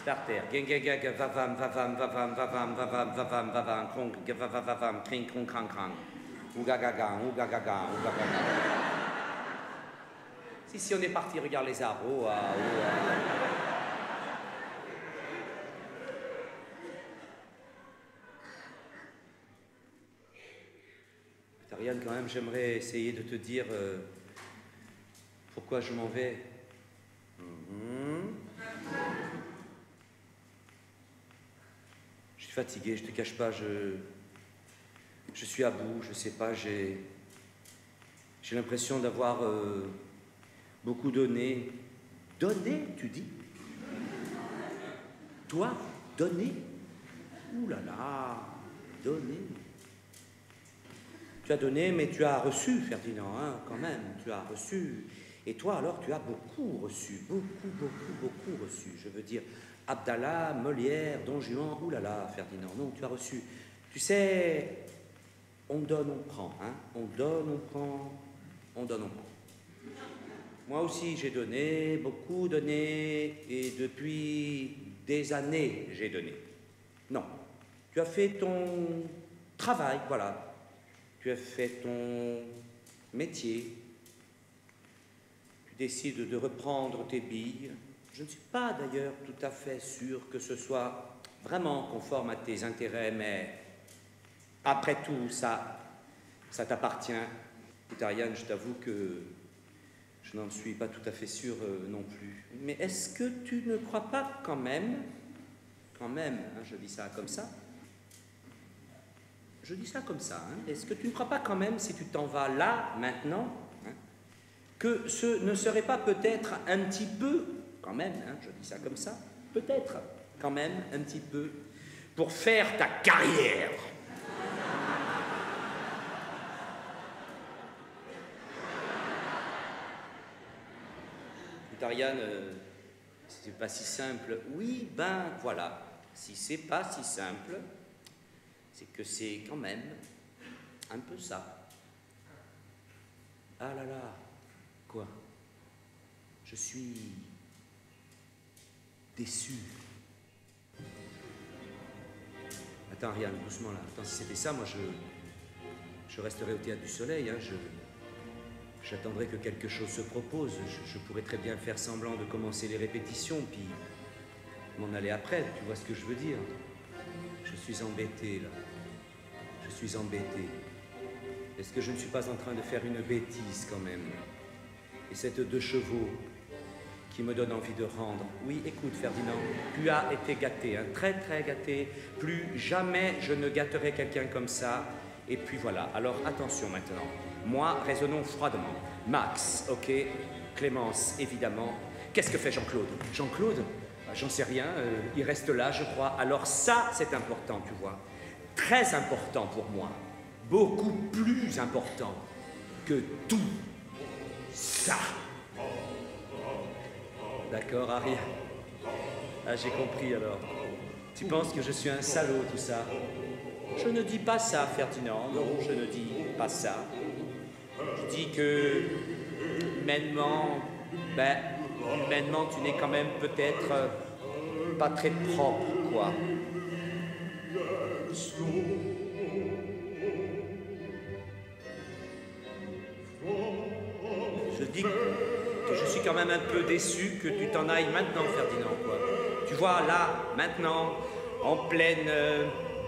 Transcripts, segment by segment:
Starter. Gang, gang, gang, vavam, vavam, vavam, vavam, vavam, vavam, vavam, krong, vavam, vavam, kring, krong, krang, krang. Ougagaga, ougagaga, ougagaga. Si on est parti, regarde les arbres. Oh, ah, oh, ah. Ariane, quand même, j'aimerais essayer de te dire pourquoi je m'en vais. Je suis fatigué, je te cache pas, je suis à bout, je sais pas, j'ai l'impression d'avoir beaucoup donné. Donné, tu dis? Toi, donner? Ouh là là, donner. Tu as donné, mais tu as reçu, Ferdinand, hein, quand même, tu as reçu. Et toi, alors, tu as beaucoup reçu, beaucoup reçu. Je veux dire, Abdallah, Molière, Don Juan, oulala, Ferdinand, non, tu as reçu. Tu sais, on donne, on prend, hein, on donne, on prend, on donne, on prend. Moi aussi, j'ai donné, beaucoup donné, et depuis des années, j'ai donné. Non, tu as fait ton travail, voilà. Tu as fait ton métier, tu décides de reprendre tes billes. Je ne suis pas d'ailleurs tout à fait sûr que ce soit vraiment conforme à tes intérêts, mais après tout, ça t'appartient. Écoute, Ariane, je t'avoue que je n'en suis pas tout à fait sûr non plus. Mais est-ce que tu ne crois pas quand même, hein, je dis ça comme ça, je dis ça comme ça, hein. Est-ce que tu ne crois pas quand même, si tu t'en vas là, maintenant, hein, que ce ne serait pas peut-être un petit peu, quand même, hein, je dis ça comme ça, peut-être quand même un petit peu, pour faire ta carrière. Écoute, Ariane, c'est pas si simple. Oui, ben voilà, si c'est pas si simple, c'est que c'est quand même un peu ça. Ah là là, quoi? Je suis déçu. Attends, Ariane, doucement là. Attends, si c'était ça, moi je resterais au Théâtre du Soleil, hein. J'attendrais que quelque chose se propose. Je pourrais très bien faire semblant de commencer les répétitions, puis m'en aller après, tu vois ce que je veux dire? Je suis embêté, là. Je suis embêté. Est-ce que je ne suis pas en train de faire une bêtise, quand même? Et cette 2 chevaux qui me donne envie de rendre. Oui, écoute, Ferdinand, tu as été gâté, hein, très, très gâté. Plus jamais je ne gâterai quelqu'un comme ça. Et puis voilà. Alors, attention maintenant. Moi, raisonnons froidement. Max, ok. Clémence, évidemment. Qu'est-ce que fait Jean-Claude? Jean-Claude? J'en sais rien, il reste là, je crois. Alors ça, c'est important, tu vois. Très important pour moi. Beaucoup plus important que tout ça. D'accord, Ariane? Ah, j'ai compris alors. Tu penses que je suis un salaud, tout ça? Je ne dis pas ça, Ferdinand. Non, je ne dis pas ça. Je dis que, humainement, humainement, tu n'es quand même peut-être pas très propre, quoi. Je dis que je suis quand même un peu déçu que tu t'en ailles maintenant, Ferdinand, quoi. Tu vois, là, maintenant, en pleine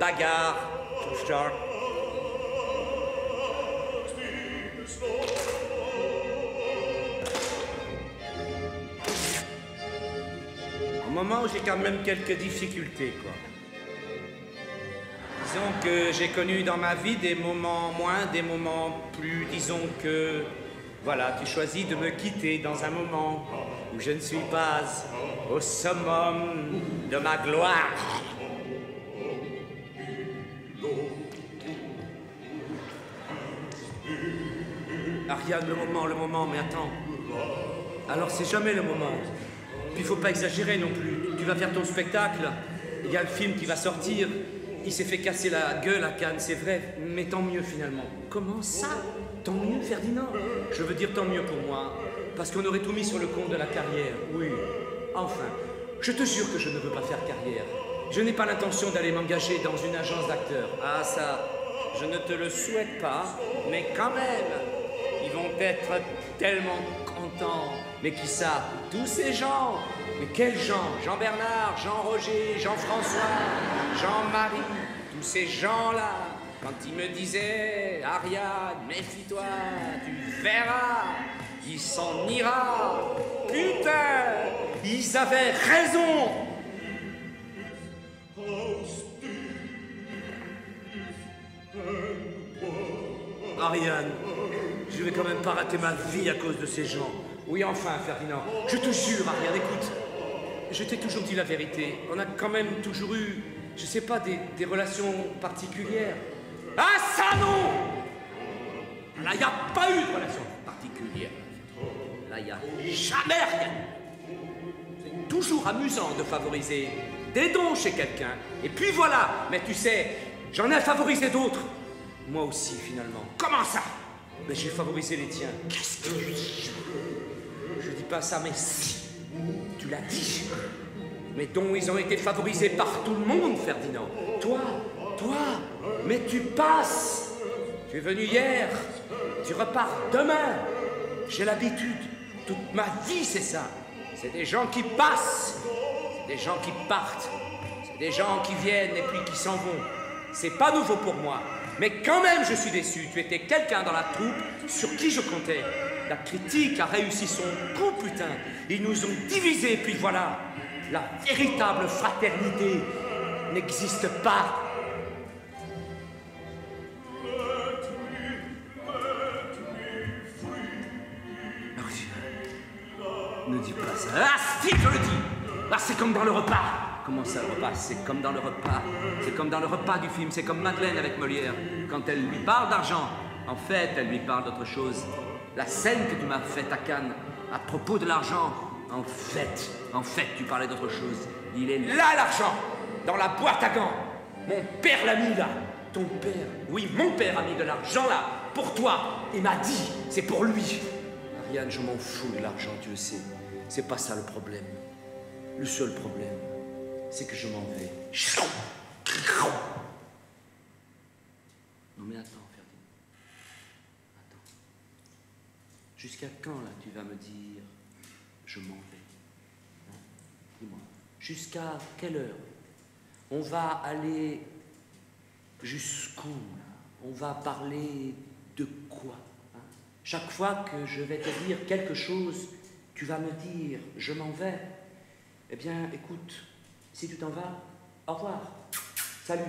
bagarre, au moment où j'ai quand même quelques difficultés, quoi. Disons que j'ai connu dans ma vie des moments moins, des moments plus, disons que, voilà, tu choisis de me quitter dans un moment où je ne suis pas au summum de ma gloire. Ariane, le moment, mais attends. Alors c'est jamais le moment. Puis il faut pas exagérer non plus. Tu vas faire ton spectacle, il y a le film qui va sortir. Il s'est fait casser la gueule à Cannes, c'est vrai, mais tant mieux finalement. Comment ça? Tant mieux, Ferdinand? Je veux dire tant mieux pour moi, parce qu'on aurait tout mis sur le compte de la carrière. Oui, enfin, Je te jure que je ne veux pas faire carrière. Je n'ai pas l'intention d'aller m'engager dans une agence d'acteurs. Ah ça, je ne te le souhaite pas, mais quand même, ils vont être tellement contents. Mais qui ça? Tous ces gens. Mais quels gens? Jean-Bernard, Jean-Roger, Jean-François, Jean-Marie, tous ces gens-là. Quand ils me disaient, Ariane, méfie-toi, tu verras, il s'en ira. Putain, ils avaient raison. Ariane, je vais quand même pas rater ma vie à cause de ces gens. Oui, enfin, Ferdinand, je te jure, Ariane, écoute, je t'ai toujours dit la vérité. On a quand même toujours eu, je sais pas, des relations particulières. Ah, ça non! Là, il n'y a pas eu de relation particulière. Là, il n'y a jamais rien. C'est toujours amusant de favoriser des dons chez quelqu'un. Et puis voilà. Mais tu sais, j'en ai favorisé d'autres. Moi aussi, finalement. Comment ça? Mais j'ai favorisé les tiens. Qu'est-ce que je dis? Je dis pas ça, mais si. Tu l'as dit. Mes dons, ils ont été favorisés par tout le monde, Ferdinand. Toi, mais tu passes. Tu es venu hier. Tu repars demain. J'ai l'habitude. Toute ma vie, c'est ça. C'est des gens qui passent. C'est des gens qui partent. C'est des gens qui viennent et puis qui s'en vont. C'est pas nouveau pour moi. Mais quand même, je suis déçu. Tu étais quelqu'un dans la troupe sur qui je comptais. La critique a réussi son coup, putain. Ils nous ont divisés, puis voilà. La véritable fraternité n'existe pas. Ne dis pas ça. Ah, si, je le dis. Ah, c'est comme dans le repas. Comment ça, le repas? C'est comme dans le repas. C'est comme dans le repas du film. C'est comme Madeleine avec Molière. Quand elle lui parle d'argent, en fait, elle lui parle d'autre chose. La scène que tu m'as faite à Cannes, à propos de l'argent, en fait, tu parlais d'autre chose. Il est là, l'argent, dans la boîte à gants. Mon père l'a mis là. Ton père? Oui, mon père a mis de l'argent là, pour toi. Il m'a dit, c'est pour lui. Ariane, je m'en fous de l'argent, tu le sais. C'est pas ça le problème. Le seul problème, c'est que je m'en vais. Non mais attends, Ferdinand. Attends. Jusqu'à quand, là, tu vas me dire je m'en vais? Hein? Dis-moi. Jusqu'à quelle heure? On va aller jusqu'où, là? On va parler de quoi? Hein? Chaque fois que je vais te dire quelque chose, tu vas me dire je m'en vais. Eh bien, écoute, si tu t'en vas, au revoir. Salut,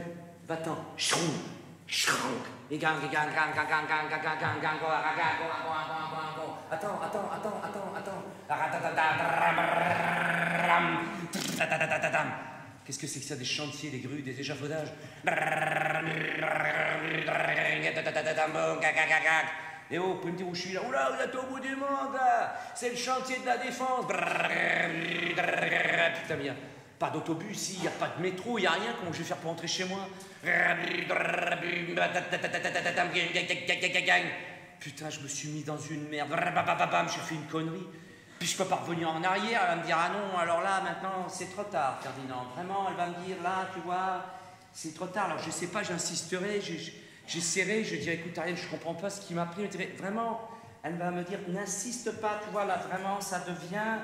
va-t'en. Attends. Qu'est-ce que c'est que ça, des chantiers, des grues, des échafaudages? Eh oh, vous pouvez me dire où je suis là? Oula, vous êtes au bout du monde, là. C'est le chantier de la Défense. Putain, mais pas d'autobus, il n'y a pas de métro, il n'y a rien. Comment je vais faire pour rentrer chez moi? Putain, je me suis mis dans une merde. J'ai fait une connerie. Puis je peux pas revenir en arrière. Elle va me dire, ah non, alors là, maintenant, c'est trop tard, Ferdinand. Vraiment, elle va me dire, là, tu vois, c'est trop tard. Alors je sais pas, j'insisterai, j'essaierai, je dirai, écoute, Ariel, je comprends pas ce qui m'a pris. Vraiment, elle va me dire, n'insiste pas, tu vois, là, vraiment, ça devient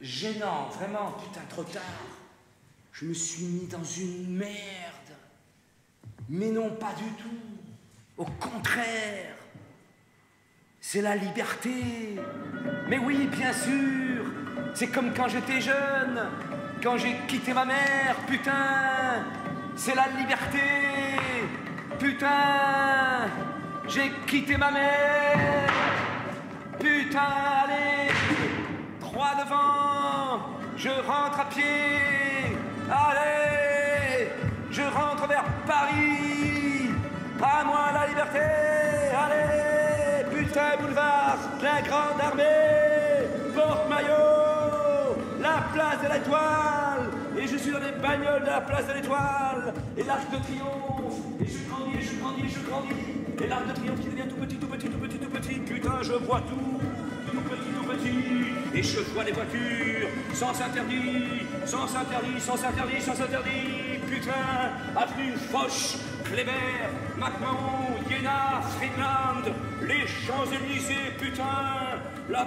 gênant. Vraiment, putain, trop tard. Je me suis mis dans une merde. Mais non, pas du tout. Au contraire. C'est la liberté. Mais oui, bien sûr. C'est comme quand j'étais jeune. Quand j'ai quitté ma mère, putain. C'est la liberté. Putain. J'ai quitté ma mère. Putain, allez. Droit devant. Je rentre à pied. Allez. Je rentre vers Paris. À moi la liberté. Allez. Putain, boulevard, la grande armée, porte-maillot, la place de l'Étoile, et je suis dans les bagnoles de la place de l'Étoile, et l'Arc de Triomphe, et je grandis, et l'Arc de Triomphe qui devient tout petit, putain, je vois tout, tout petit. Et je vois les voitures, sans interdit, sans interdit, sans interdit, sans interdit. Putain, avenue Foch, Kléber, McMahon, Iéna, Friedland, les Champs-Élysées, putain, la